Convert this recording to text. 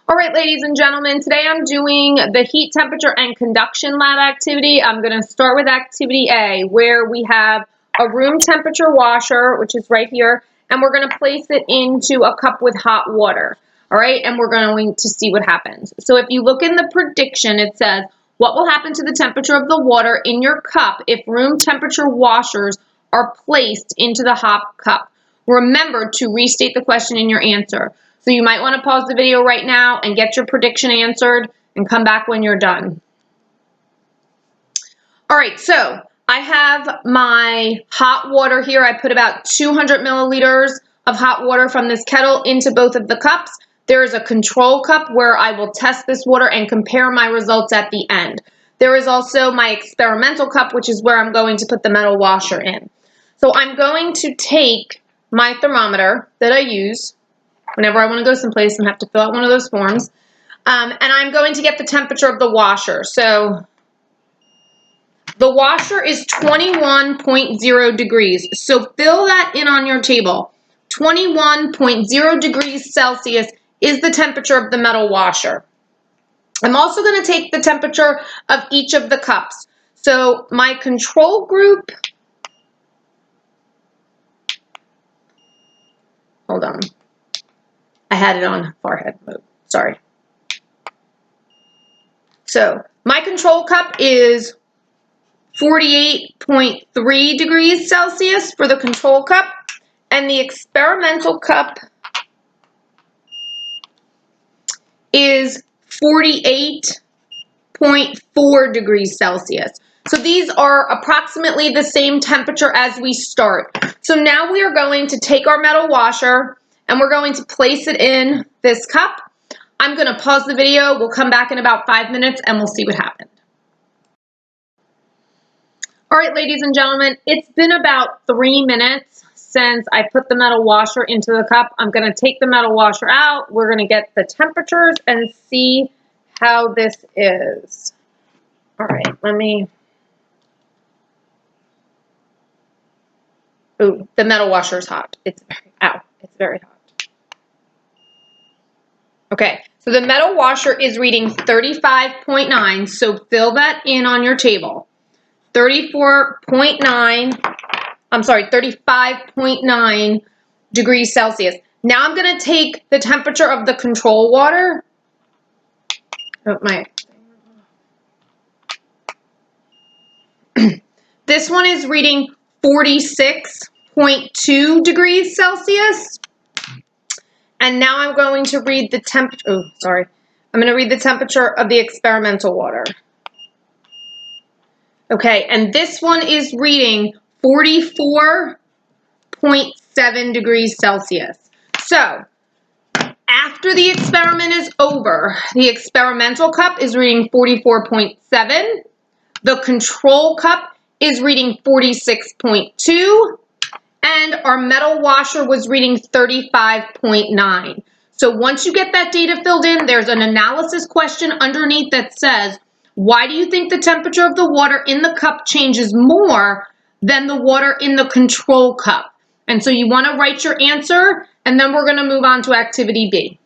All right, ladies and gentlemen, today I'm doing the heat, temperature, and conduction lab activity. I'm going to start with activity A, where we have a room temperature washer, which is right here, and we're going to place it into a cup with hot water. All right, and we're going to see what happens. So if you look in the prediction, it says, what will happen to the temperature of the water in your cup if room temperature washers are placed into the hot cup? Remember to restate the question in your answer. So you might want to pause the video right now and get your prediction answered and come back when you're done. All right, so I have my hot water here. I put about 200 milliliters of hot water from this kettle into both of the cups. There is a control cup where I will test this water and compare my results at the end. There is also my experimental cup, which is where I'm going to put the metal washer in. So I'm going to take my thermometer that I use whenever I want to go someplace and have to fill out one of those forms. And I'm going to get the temperature of the washer. So the washer is 21.0 degrees. So fill that in on your table. 21.0 degrees Celsius is the temperature of the metal washer. I'm also going to take the temperature of each of the cups. So my control group, hold on. I had it on forehead mode, sorry. So my control cup is 48.3 degrees Celsius for the control cup, and the experimental cup is 48.4 degrees Celsius. So these are approximately the same temperature as we start. So now we are going to take our metal washer and we're going to place it in this cup. I'm going to pause the video. We'll come back in about 5 minutes and we'll see what happened. All right, ladies and gentlemen, it's been about 3 minutes since I put the metal washer into the cup. I'm going to take the metal washer out. We're going to get the temperatures and see how this is. All right, ooh, the metal washer is hot. It's very hot. Okay, so the metal washer is reading 35.9, so fill that in on your table. 35.9 degrees Celsius. Now I'm going to take the temperature of the control water. This one is reading 46.2 degrees Celsius. And now I'm going to read the temperature. Oh, sorry. I'm going to read the temperature of the experimental water. Okay, and this one is reading 44.7 degrees Celsius. So, after the experiment is over, the experimental cup is reading 44.7. The control cup is reading 46.2. And our metal washer was reading 35.9. So once you get that data filled in, there's an analysis question underneath that says, why do you think the temperature of the water in the cup changes more than the water in the control cup? And so you want to write your answer, and then we're going to move on to activity B.